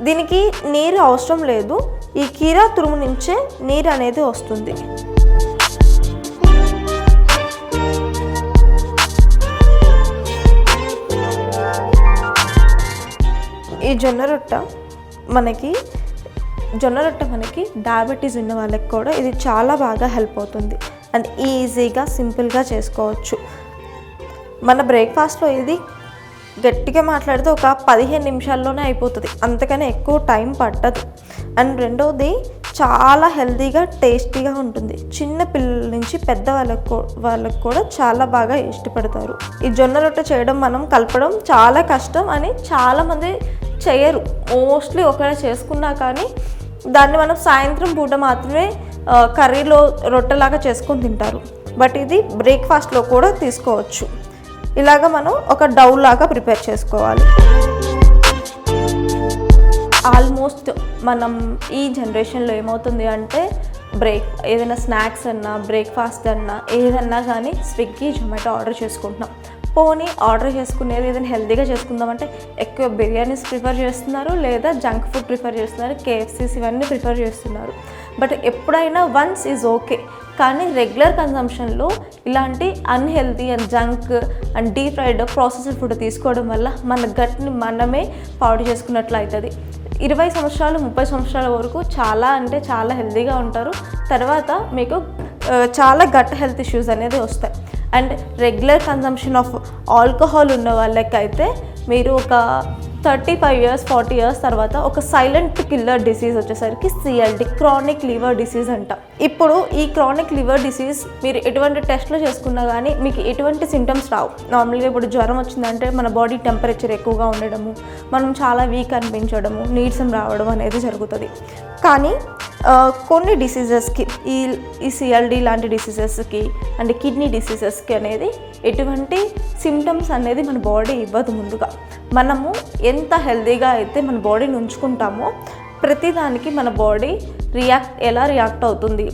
దీనికి నీరు అవసరం లేదు. ఈ కీరా తురుము నుంచే నీరు అనేది వస్తుంది. ఈ జొన్న రొట్టె మనకి డయాబెటీస్ ఉన్న వాళ్ళకి కూడా ఇది చాలా బాగా హెల్ప్ అవుతుంది అండ్ ఈజీగా సింపుల్గా చేసుకోవచ్చు. మన బ్రేక్ఫాస్ట్లో ఇది గట్టిగా మాట్లాడితే ఒక 15 నిమిషాల్లోనే అయిపోతుంది, అంతకనే ఎక్కువ టైం పట్టదు. అండ్ రెండవది చాలా హెల్తీగా టేస్టీగా ఉంటుంది. చిన్న పిల్లల నుంచి పెద్ద వాళ్ళకు కూడా చాలా బాగా ఇష్టపడతారు. ఈ జొన్న రొట్టె చేయడం, మనం కలపడం చాలా కష్టం అని చాలామంది చేయరు. మోస్ట్లీ ఒకవేళ చేసుకున్నా కానీ దాన్ని మనం సాయంత్రం పూట మాత్రమే కర్రీలో రొట్టెలాగా చేసుకొని తింటారు. బట్ ఇది బ్రేక్ఫాస్ట్లో కూడా తీసుకోవచ్చు. ఇలాగ మనం ఒక డౌ లాగా ప్రిపేర్ చేసుకోవాలి. ఆల్మోస్ట్ మనం ఈ జనరేషన్లో ఏమవుతుంది అంటే ఏదైనా స్నాక్స్ అన్నా, బ్రేక్ఫాస్ట్ అన్నా, ఏదన్నా కానీ స్విగ్గీ, జొమాటో ఆర్డర్ చేసుకుంటున్నాం. పోనీ ఆర్డర్ చేసుకునేది ఏదైనా హెల్తీగా చేసుకుందామంటే ఎక్కువ బిర్యానీస్ ప్రిఫర్ చేస్తున్నారు, లేదా జంక్ ఫుడ్ ప్రిఫర్ చేస్తున్నారు, కేఎఫ్సీస్ ఇవన్నీ ప్రిఫర్ చేస్తున్నారు. బట్ ఎప్పుడైనా వన్స్ ఈజ్ ఓకే, కానీ రెగ్యులర్ కన్జంప్షన్లో ఇలాంటి unhealthy and junk and deep fried processed food తీసుకోవడం వల్ల మన గట్ని మనమే పాడు చేసుకున్నట్లు అవుతుంది. 20 సంవత్సరాలు 30 సంవత్సరాల వరకు చాలా అంటే చాలా హెల్తీగా ఉంటారు. తర్వాత మీకు చాలా గట్ హెల్త్ ఇష్యూస్ అనేది వస్తాయి. And regular consumption of alcohol ఉన్న వాళ్ళకైతే మీరు ఒక 35 years 40 years తర్వాత ఒక సైలెంట్ కిల్లర్ డిసీజ్ వచ్చేసరికి CLD, క్రానిక్ లివర్ డిసీజ్ అంట. ఇప్పుడు ఈ క్రానిక్ లివర్ డిసీజ్ మీరు ఎటువంటి టెస్ట్లు చేసుకున్నా కానీ మీకు ఎటువంటి సింటమ్స్ రావు. నార్మల్గా ఇప్పుడు జ్వరం వచ్చిందంటే మన బాడీ టెంపరేచర్ ఎక్కువగా ఉండడము, మనం చాలా వీక్ అనిపించడము, నీరసం రావడం అనేది జరుగుతుంది. కానీ కొన్ని డిసీజెస్కి ఈ CLD లాంటి డిసీజెస్కి అండ్ కిడ్నీ డిసీజెస్కి అనేది ఎటువంటి సిమ్టమ్స్ అనేది మన బాడీ ఇవ్వదు. ముందుగా మనము ఎంత హెల్తీగా అయితే మన బాడీని ఉంచుకుంటామో ప్రతిదానికి మన బాడీ ఎలా రియాక్ట్ అవుతుంది,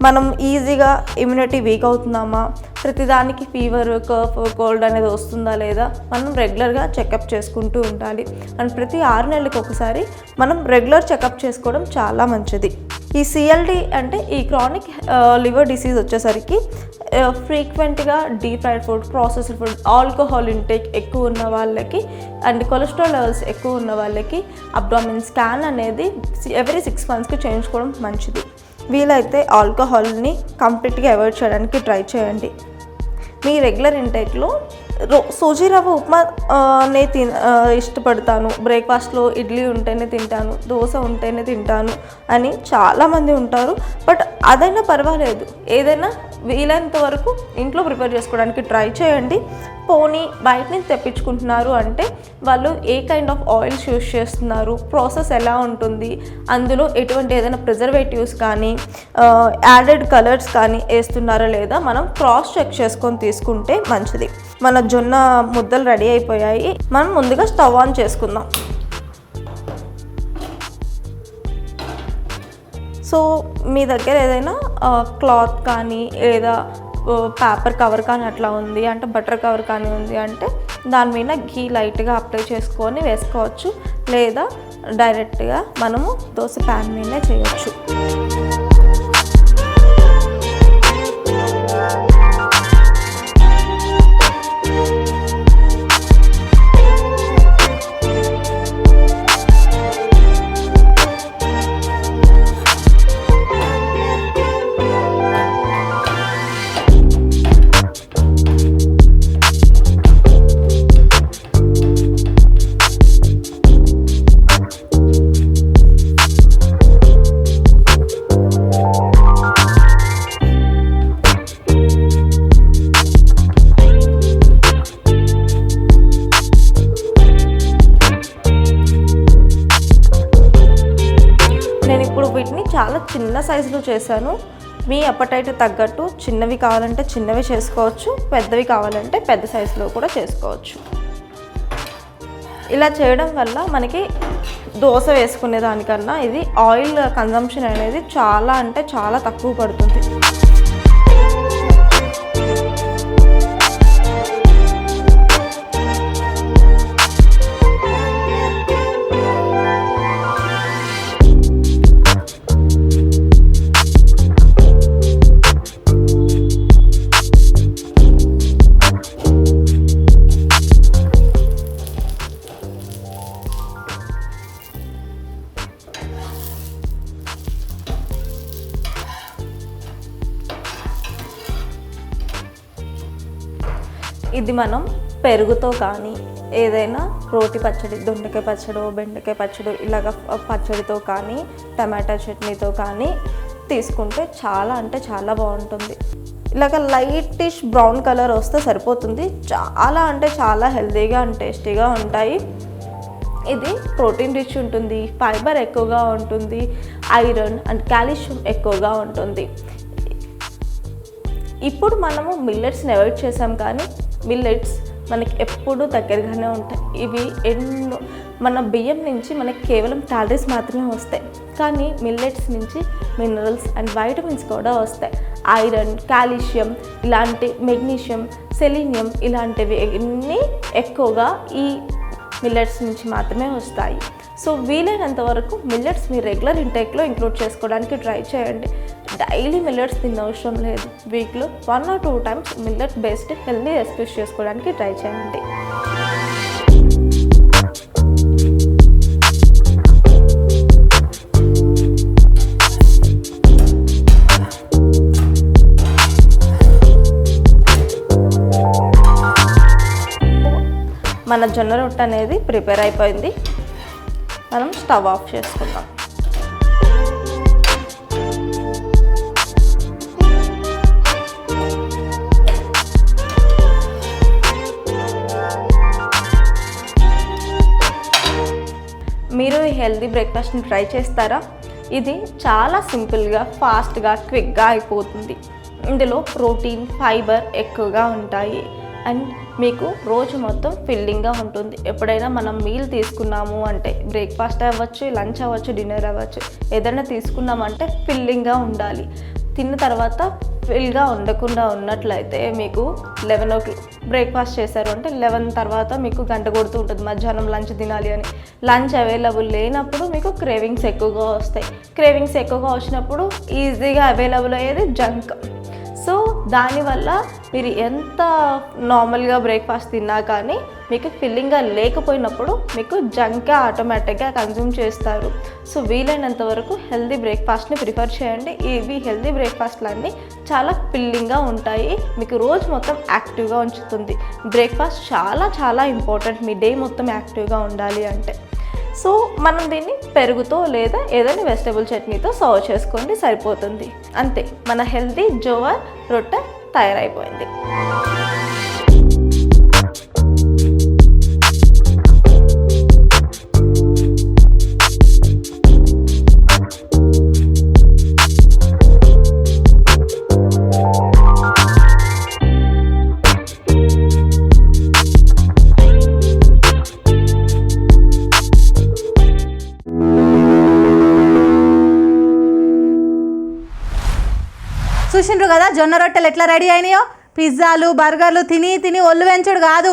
మనం ఈజీగా ఇమ్యూనిటీ వీక్ అవుతున్నామా, ప్రతిదానికి ఫీవర్, కఫ్, కోల్డ్ అనేది వస్తుందా లేదా మనం రెగ్యులర్గా చెకప్ చేసుకుంటూ ఉండాలి. అండ్ ప్రతి 6 నెలలకు ఒకసారి మనం రెగ్యులర్ చెకప్ చేసుకోవడం చాలా మంచిది. ఈ CLD అంటే ఈ క్రానిక్ లివర్ డిసీజ్ వచ్చేసరికి ఫ్రీక్వెంట్గా deep fried food, processed food, alcohol intake ఎక్కువ ఉన్న వాళ్ళకి అండ్ కొలెస్ట్రాల్ లెవెల్స్ ఎక్కువ ఉన్న వాళ్ళకి అబ్డామిన్ స్కాన్ అనేది ఎవ్రీ 6 monthsకి చేయించుకోవడం మంచిది. వీలైతే ఆల్కహాల్ని కంప్లీట్గా అవాయిడ్ చేయడానికి ట్రై చేయండి. మీ రెగ్యులర్ ఇంటేక్లో సూజీ రవ్వ ఉప్మా ఇష్టపడతాను, బ్రేక్ఫాస్ట్లో ఇడ్లీ ఉంటేనే తింటాను, దోశ ఉంటేనే తింటాను అని చాలామంది ఉంటారు. బట్ అదైనా పర్వాలేదు, ఏదైనా వీలైనంత వరకు ఇంట్లో ప్రిపేర్ చేసుకోవడానికి ట్రై చేయండి. పోనీ బయట నుంచి తెప్పించుకుంటున్నారు అంటే వాళ్ళు ఏ కైండ్ ఆఫ్ ఆయిల్స్ యూస్ చేస్తున్నారు, ప్రాసెస్ ఎలా ఉంటుంది, అందులో ఎటువంటి ఏదైనా ప్రిజర్వేటివ్స్ కానీ యాడెడ్ కలర్స్ కానీ వేస్తున్నారా లేదా మనం క్రాస్ చెక్ చేసుకొని తీసుకుంటే మంచిది. మన జొన్న ముద్దలు రెడీ అయిపోయాయి. మనం ముందుగా స్టవ్ ఆన్ చేసుకుందాం. సో మీ దగ్గర ఏదైనా క్లాత్ కానీ లేదా పేపర్ కవర్ కానీ అట్లా ఉంది అంటే, బటర్ కవర్ కానీ ఉంది అంటే దాని మీద ఘీ లైట్గా అప్లై చేసుకొని వేసుకోవచ్చు, లేదా డైరెక్ట్గా మనము దోశ ప్యాన్ మీదనే చేయొచ్చు. వీటిని చాలా చిన్న సైజులో చేశాను. మీ అపటైట్ తగ్గట్టు చిన్నవి కావాలంటే చిన్నవి చేసుకోవచ్చు, పెద్దవి కావాలంటే పెద్ద సైజులో కూడా చేసుకోవచ్చు. ఇలా చేయడం వల్ల మనకి దోశ వేసుకునే దానికన్నా ఇది ఆయిల్ కన్జంప్షన్ అనేది చాలా అంటే చాలా తక్కువ పడుతుంది. ఇది మనం పెరుగుతో కానీ ఏదైనా రోటి పచ్చడి, దొండకాయ పచ్చడి, బెండకాయ పచ్చడి ఇలాగ పచ్చడితో కానీ టమాటా చట్నీతో కానీ తీసుకుంటే చాలా అంటే చాలా బాగుంటుంది. ఇలాగ లైటిష్ బ్రౌన్ కలర్ వస్తే సరిపోతుంది. చాలా అంటే చాలా హెల్తీగా అండ్ టేస్టీగా ఉంటాయి. ఇది ప్రోటీన్ రిచ్ ఉంటుంది, ఫైబర్ ఎక్కువగా ఉంటుంది, ఐరన్ అండ్ కాల్షియం ఎక్కువగా ఉంటుంది. ఇప్పుడు మనము మిల్లెట్స్ని అవాయిడ్ చేసాం, కానీ మిల్లెట్స్ మనకి ఎప్పుడూ దగ్గరగానే ఉంటాయి. ఇవి మన బియ్యం నుంచి మనకి కేవలం క్యాలరీస్ మాత్రమే వస్తాయి, కానీ మిల్లెట్స్ నుంచి మినరల్స్ అండ్ వైటమిన్స్ కూడా వస్తాయి. ఐరన్, కాల్షియం ఇలాంటి, మెగ్నీషియం, సెలీనియం ఇలాంటివి అన్నీ ఎక్కువగా ఈ మిల్లెట్స్ నుంచి మాత్రమే వస్తాయి. సో వీలైనంత వరకు మిల్లెట్స్ మీ రెగ్యులర్ ఇంటేక్లో ఇంక్లూడ్ చేసుకోవడానికి ట్రై చేయండి. డైలీ మిల్లెట్స్ తిన్న అవసరం లేదు. వీక్లో 1 or 2 times millet based healthy recipes చేసుకోవడానికి ట్రై చేయండి. మన జొన్న రొట్టె అనేది ప్రిపేర్ అయిపోయింది. మనం స్టవ్ ఆఫ్ చేసుకుందాం. మీరు ఈ హెల్దీ బ్రేక్ఫాస్ట్ని ట్రై చేస్తారా? ఇది చాలా సింపుల్గా, ఫాస్ట్గా, క్విక్గా అయిపోతుంది. ఇందులో ప్రోటీన్, ఫైబర్ ఎక్కువగా ఉంటాయి అండ్ మీకు రోజు మొత్తం ఫిల్లింగ్గా ఉంటుంది. ఎప్పుడైనా మనం మీల్ తీసుకున్నాము అంటే, బ్రేక్ఫాస్ట్ అవ్వచ్చు, లంచ్ అవ్వచ్చు, డిన్నర్ అవ్వచ్చు, ఏదైనా తీసుకున్నామంటే ఫిల్లింగ్గా ఉండాలి. తిన్న తర్వాత ఫిల్గా ఉండకుండా ఉన్నట్లయితే మీకు 11 బ్రేక్ఫాస్ట్ చేశారు అంటే 11 తర్వాత మీకు గంట కొడుతూ ఉంటుంది మధ్యాహ్నం లంచ్ తినాలి అని. లంచ్ అవైలబుల్ లేనప్పుడు మీకు క్రేవింగ్స్ ఎక్కువగా వస్తాయి. క్రేవింగ్స్ ఎక్కువగా వచ్చినప్పుడు ఈజీగా అవైలబుల్ అయ్యేది జంక్. సో దానివల్ల మీరు ఎంత నార్మల్గా బ్రేక్ఫాస్ట్ తిన్నా కానీ మీకు ఫిల్లింగ్గా లేకపోయినప్పుడు మీకు జంక్ ఆటోమేటిక్గా కన్జ్యూమ్ చేస్తారు. సో వీలైనంత వరకు హెల్దీ బ్రేక్ఫాస్ట్ని ప్రిఫర్ చేయండి. ఇవి హెల్దీ బ్రేక్ఫాస్ట్లన్నీ చాలా ఫిల్లింగ్గా ఉంటాయి, మీకు రోజు మొత్తం యాక్టివ్గా ఉంచుతుంది. బ్రేక్ఫాస్ట్ చాలా చాలా ఇంపార్టెంట్ మీ డే మొత్తం యాక్టివ్గా ఉండాలి అంటే. సో మనం దీన్ని పెరుగుతో లేదా ఏదైనా వెజిటబుల్ చట్నీతో సర్వ్ చేసుకోండి, సరిపోతుంది. అంతే, మన హెల్దీ జోవర్ రొట్టె తయారైపోయింది. చూసిండ్రు కదా జొన్న రొట్టెలు ఎట్లా రెడీ అయినాయో. పిజ్జాలు, బర్గర్లు తిని తిని ఒళ్ళు వెంచుడు కాదు,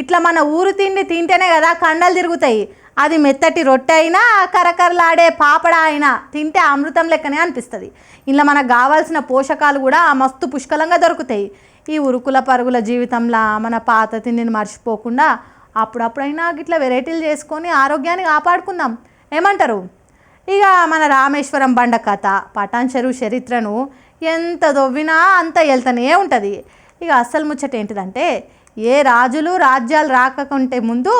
ఇట్లా మన ఊరు తిండి తింటేనే కదా కండలు తిరుగుతాయి. అది మెత్తటి రొట్టె అయినా, కరకరలాడే పాపడ అయినా తింటే అమృతం లెక్కనే అనిపిస్తుంది. ఇలా మనకు కావాల్సిన పోషకాలు కూడా మస్తు పుష్కలంగా దొరుకుతాయి. ఈ ఉరుకుల పరుగుల జీవితంలో మన పాత తిండిని మర్చిపోకుండా అప్పుడప్పుడైనా ఇట్లా వెరైటీలు చేసుకొని ఆరోగ్యాన్ని కాపాడుకుందాం. ఏమంటారు? ఇక మన రామేశ్వరం బండ కథ, పటాన్ చెరువు చరిత్రను ఎంత దొవ్వినా అంత వెళ్తూనే ఉంటుంది. ఇక అస్సలు ముచ్చట ఏంటిదంటే, ఏ రాజులు రాజ్యాలు రాకకుంటే ముందు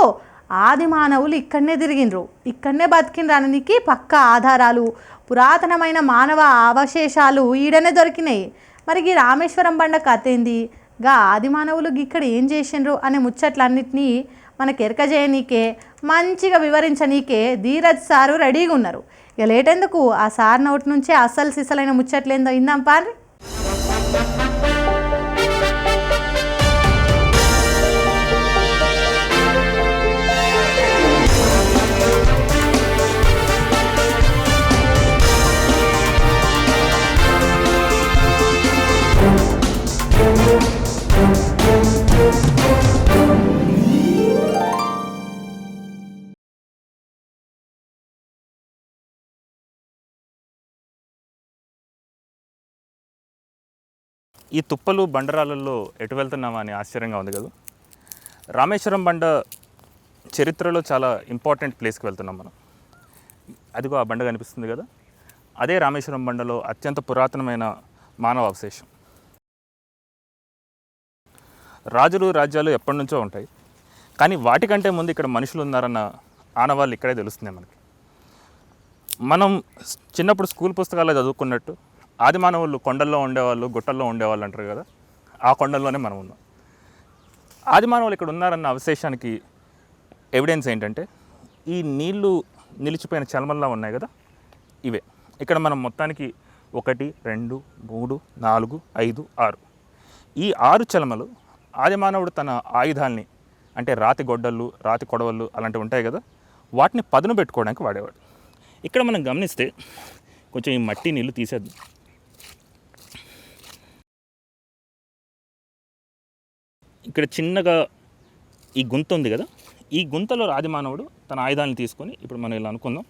ఆది మానవులు ఇక్కడనే తిరిగినరు, ఇక్కడనే బతికినరు అనడానికి పక్క ఆధారాలు, పురాతనమైన మానవ అవశేషాలు ఈడనే దొరికినాయి. మరి ఈ రామేశ్వరం బండ కథ ఏంది, గా ఆది మానవులు ఇక్కడ ఏం చేసిండ్రు అనే ముచ్చట్లన్నిటినీ మనకు ఎరకజేయనీకే, మంచిగా వివరించనీకే ధీరజ్ సారు రెడీగా ఉన్నారు. ఇక లేట్ ఎందుకు, ఆ సార్ నోటి నుంచే అస్సలు సిసలైన ముచ్చట్లేందో ఇందాం పారి. ఈ తుప్పలు బండరాళ్ళల్లో ఎటు వెళ్తున్నామా అని ఆశ్చర్యంగా ఉంది కదా. రామేశ్వరం బండ చరిత్రలో చాలా ఇంపార్టెంట్ ప్లేస్కి వెళ్తున్నాం మనం. అదిగో ఆ బండ కనిపిస్తుంది కదా, అదే రామేశ్వరం బండలో అత్యంత పురాతనమైన మానవ అవశేషం. రాజులు రాజ్యాలు ఎప్పటి నుంచో ఉంటాయి, కానీ వాటికంటే ముందు ఇక్కడ మనుషులు ఉన్నారన్న ఆనవాళ్ళు ఇక్కడే తెలుస్తుంది మనకి. మనం చిన్నప్పుడు స్కూల్ పుస్తకాల్లో చదువుకున్నట్టు ఆది మానవులు కొండల్లో ఉండేవాళ్ళు, గుట్టల్లో ఉండేవాళ్ళు అంటారు కదా, ఆ కొండల్లోనే మనం ఉన్నాం. ఆది మానవులు ఇక్కడ ఉన్నారన్న అవశేషానికి ఎవిడెన్స్ ఏంటంటే, ఈ నీళ్లు నిలిచిపోయిన చలమల్లా ఉన్నాయి కదా, ఇవే. ఇక్కడ మనం మొత్తానికి 1, 2, 3, 4, 5, 6 ఈ 6 చలమలు ఆది మానవుడు తన ఆయుధాల్ని, అంటే రాతి గొడ్డళ్ళు, రాతి కొడవళ్ళు అలాంటివి ఉంటాయి కదా, వాటిని పదును పెట్టుకోవడానికి వాడేవాడు. ఇక్కడ మనం గమనిస్తే కొంచెం ఈ మట్టి నీళ్ళు తీసేద్దాం. ఇక్కడ చిన్నగా ఈ గుంత ఉంది కదా, ఈ గుంతలో ఆది మానవుడు తన ఆయుధాలను తీసుకొని, ఇప్పుడు మనం ఇలా అనుకుందాం,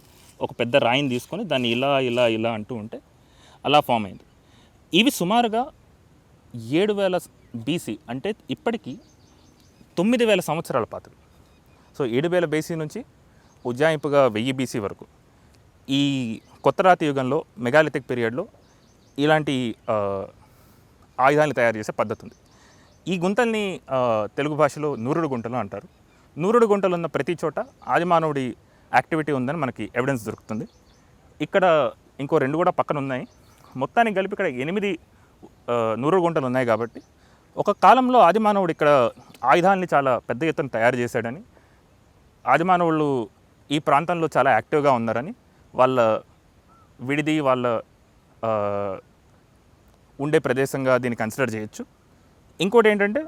ఒక పెద్ద రాయిని తీసుకొని దాన్ని ఇలా ఇలా ఇలా అంటూ ఉంటే అలా ఫామ్ అయింది. ఇవి సుమారుగా 7000 BC, అంటే ఇప్పటికీ 9000 సంవత్సరాల పాతవి. సో 7000 BC నుంచి ఉజ్జాయింపుగా 1000 BC వరకు ఈ కొత్త రాతి యుగంలో, మెగాలిథిక్ పీరియడ్లో ఇలాంటి ఆయుధాలను తయారు చేసే పద్ధతి ఉంది. ఈ గుంతల్ని తెలుగు భాషలో నూరుడు గుంటలు అంటారు. నూరుడు గుంటలు ఉన్న ప్రతి చోట ఆదిమానవుడి యాక్టివిటీ ఉందని మనకి ఎవిడెన్స్ దొరుకుతుంది. ఇక్కడ ఇంకో 2 కూడా పక్కన ఉన్నాయి. మొత్తానికి కలిపి ఇక్కడ 8 నూరుడు గుంటలు ఉన్నాయి. కాబట్టి ఒక కాలంలో ఆదిమానవుడు ఇక్కడ ఆయుధాలని చాలా పెద్ద ఎత్తున తయారు చేశాడని, ఆదిమానవుళ్ళు ఈ ప్రాంతంలో చాలా యాక్టివ్గా ఉన్నారని, వాళ్ళ విడిది వాళ్ళ ఉండే ప్రదేశంగా దీన్ని కన్సిడర్ చేయొచ్చు. ఇంకోటి ఏంటంటే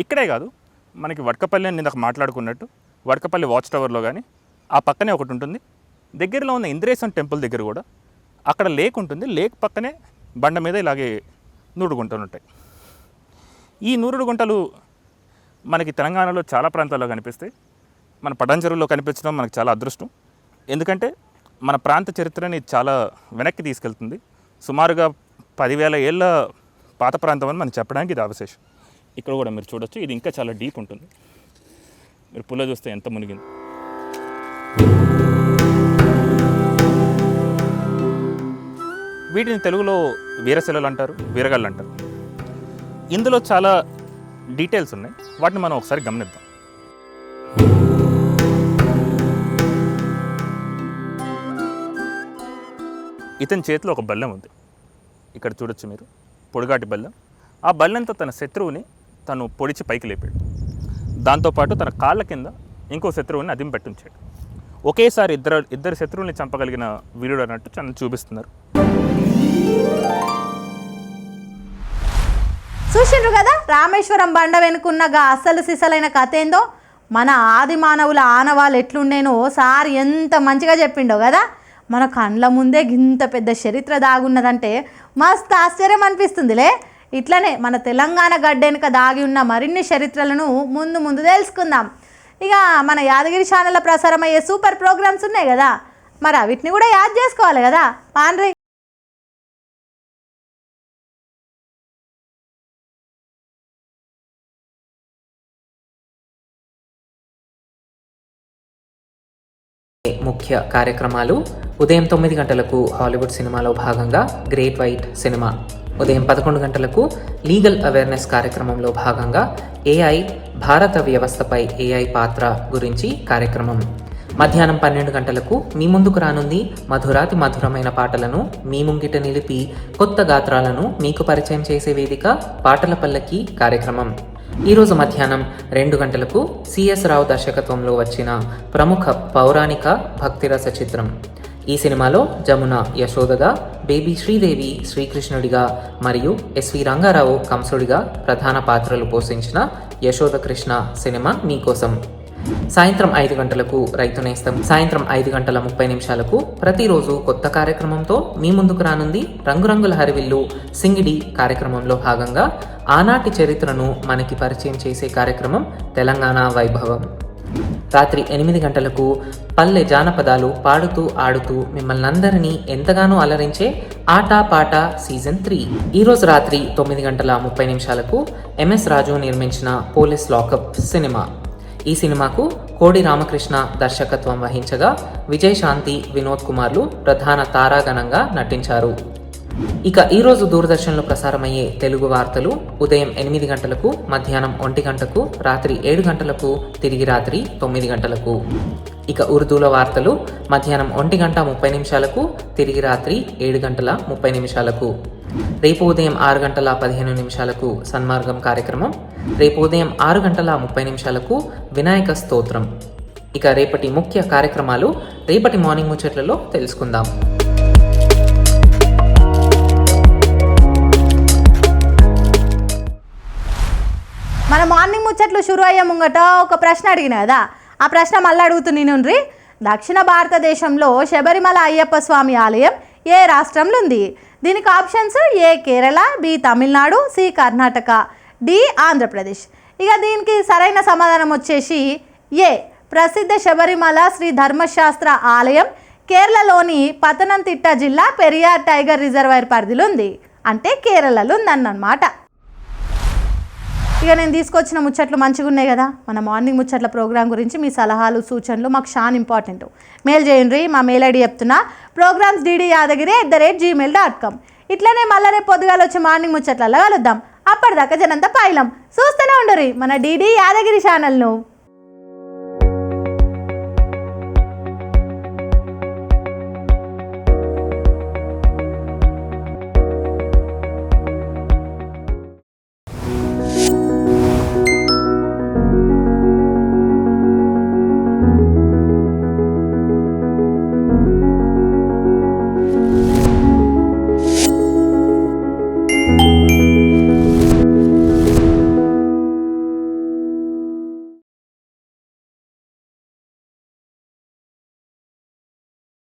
ఇక్కడే కాదు, మనకి వడకపల్లి అని ఇందాక మాట్లాడుకున్నట్టు వడకపల్లి వాచ్ టవర్లో కానీ ఆ పక్కనే ఒకటి ఉంటుంది. దగ్గరలో ఉన్న ఇంద్రేశం టెంపుల్ దగ్గర కూడా అక్కడ లేక్ ఉంటుంది. లేక్ పక్కనే బండ మీద ఇలాగే నూరుడు గుంటలు ఉంటాయి. ఈ నూరుడు గుంటలు మనకి తెలంగాణలో చాలా ప్రాంతాల్లో కనిపిస్తాయి. మన పటాన్చెరువులో కనిపించడం మనకు చాలా అదృష్టం. ఎందుకంటే మన ప్రాంత చరిత్రని చాలా వెనక్కి తీసుకెళ్తుంది. సుమారుగా 10,000 ఏళ్ళ పాత ప్రాంతం అని మనం చెప్పడానికి ఇది అవశేషం. ఇక్కడ కూడా మీరు చూడొచ్చు, ఇది ఇంకా చాలా డీప్ ఉంటుంది. మీరు పుల్ల చూస్తే ఎంత మునిగింది. వీటిని తెలుగులో వీరశిలలు అంటారు, వీరగళ్ళు అంటారు. ఇందులో చాలా డీటెయిల్స్ ఉన్నాయి, వాటిని మనం ఒకసారి గమనిద్దాం. ఇతని చేతిలో ఒక బల్లెం ఉంది, ఇక్కడ చూడొచ్చు మీరు, పొడిగాటి బల్లెం. ఆ బల్లెంతో తన శత్రువుని తను పొడిచి పైకి లేపాడు. దాంతోపాటు తన కాళ్ళ కింద ఇంకో శత్రువుని అదింపెట్టించాడు. ఒకేసారి ఇద్దరు శత్రువుల్ని చంపగలిగిన వీరుడు అన్నట్టు తను చూపిస్తున్నారు. చూసిండ్రు కదా రామేశ్వరం బండ వెనుకున్నగా అసలు సిసలైన కథ ఏందో. మన ఆది మానవుల ఆనవాళ్ళు ఎట్లుండేనో సార్ ఎంత మంచిగా చెప్పిండో కదా. మన కండ్ల ముందే ఇంత పెద్ద చరిత్ర దాగున్నదంటే మస్తు ఆశ్చర్యం అనిపిస్తుందిలే. ఇట్లనే మన తెలంగాణ గడ్డెనుక దాగి ఉన్న మరిన్ని చరిత్రలను ముందు తెలుసుకుందాం. ఇక మన యాదగిరి ఛానల్లో ప్రసారమయ్యే సూపర్ ప్రోగ్రామ్స్ ఉన్నాయి కదా, మరి వీటిని కూడా యాద్ చేసుకోవాలి కదా. పాండ్రి ముఖ్య కార్యక్రమాలు: ఉదయం 9 గంటలకు హాలీవుడ్ సినిమాలో భాగంగా గ్రేట్ వైట్ సినిమా, ఉదయం 11 గంటలకు లీగల్ అవేర్నెస్ కార్యక్రమంలో భాగంగా ఏఐ భారత వ్యవస్థపై ఏఐ పాత్ర గురించి కార్యక్రమం, మధ్యాహ్నం 12 గంటలకు మీ ముందుకు రానుంది మధురాతి మధురమైన పాటలను మీ ముంగిట నిలిపి కొత్త గాత్రాలను మీకు పరిచయం చేసే వేదిక పాటల పల్లకి కార్యక్రమం. ఈరోజు మధ్యాహ్నం 2 గంటలకు సిఎస్ రావు దర్శకత్వంలో వచ్చిన ప్రముఖ పౌరాణిక భక్తిరస చిత్రం. ఈ సినిమాలో జమున యశోదగా, బేబీ శ్రీదేవి శ్రీకృష్ణుడిగా మరియు ఎస్వి రంగారావు కంసుడిగా ప్రధాన పాత్రలు పోషించిన యశోద కృష్ణ సినిమా మీకోసం. సాయంత్రం 5 గంటలకు రైతు నేస్తం, సాయంత్రం 5:30 ప్రతిరోజు కొత్త కార్యక్రమంతో మీ ముందుకు రానుంది రంగురంగుల హరివిల్లు సింగిడి కార్యక్రమంలో భాగంగా ఆనాటి చరిత్రను మనకి పరిచయం చేసే కార్యక్రమం తెలంగాణ వైభవం. రాత్రి 8 గంటలకు పల్లె జానపదాలు పాడుతూ ఆడుతూ మిమ్మల్ని అందరినీ ఎంతగానో అలరించే ఆట పాట సీజన్ 3. ఈరోజు రాత్రి 9:30 ఎంఎస్ రాజు నిర్మించిన పోలీస్ లాకప్ సినిమా. ఈ సినిమాకు కోడి రామకృష్ణ దర్శకత్వం వహించగా విజయశాంతి, వినోద్ కుమార్లు ప్రధాన తారాగణంగా నటించారు. ఇక ఈరోజు దూరదర్శన్లో ప్రసారమయ్యే తెలుగు వార్తలు ఉదయం 8 గంటలకు, మధ్యాహ్నం 1 గంటకు, రాత్రి 7 గంటలకు, తిరిగి రాత్రి 9 గంటలకు. ఇక ఉర్దూలో వార్తలు మధ్యాహ్నం 1:30, తిరిగి రాత్రి 7:30. రేపు ఉదయం 6:15 సన్మార్గం కార్యక్రమం, రేపు ఉదయం 6:30 వినాయక స్తోత్రం. ఇక రేపటి ముఖ్య కార్యక్రమాలు రేపటి మార్నింగ్ ముచ్చట్లలో తెలుసుకుందాం. మన మార్నింగ్ ముచ్చట్లు షురు అయ్యే ముంగట ఒక ప్రశ్న అడిగిన కదా, ఆ ప్రశ్న మళ్ళీ అడుగుతున్నాను. దక్షిణ భారతదేశంలో శబరిమల అయ్యప్ప స్వామి ఆలయం ఏ రాష్ట్రంలో ఉంది? దీనికి options: A Kerala, B Tamil Nadu, C Karnataka, D Andhra Pradesh. ఇక దీనికి సరైన సమాధానం వచ్చేసి ఏ. ప్రసిద్ధ శబరిమల శ్రీ ధర్మశాస్త్ర ఆలయం కేరళలోని పతనంతిట్ట జిల్లా పెరియార్ టైగర్ రిజర్వాయర్ పరిధిలో ఉంది, అంటే కేరళలో ఉందన్నమాట. ఇక నేను తీసుకొచ్చిన ముచ్చట్లు మంచిగా ఉన్నాయి కదా. మన మార్నింగ్ ముచ్చట్ల ప్రోగ్రామ్ గురించి మీ సలహాలు సూచనలు మాకు చాలా ఇంపార్టెంట్. మెయిల్ చేయండి. మా మెయిల్ ఐడి చెప్తున్నా: programs.ddiyadagiri@gmail.com. ఇట్లనే మళ్ళీ రేపు పొద్దుగాల వచ్చి మార్నింగ్ ముచ్చట్లలో కలుద్దాం. అప్పటిదాకా జనంతా పాయిలం చూస్తూనే ఉండరు మన డిడి యాదగిరి ఛానల్ను.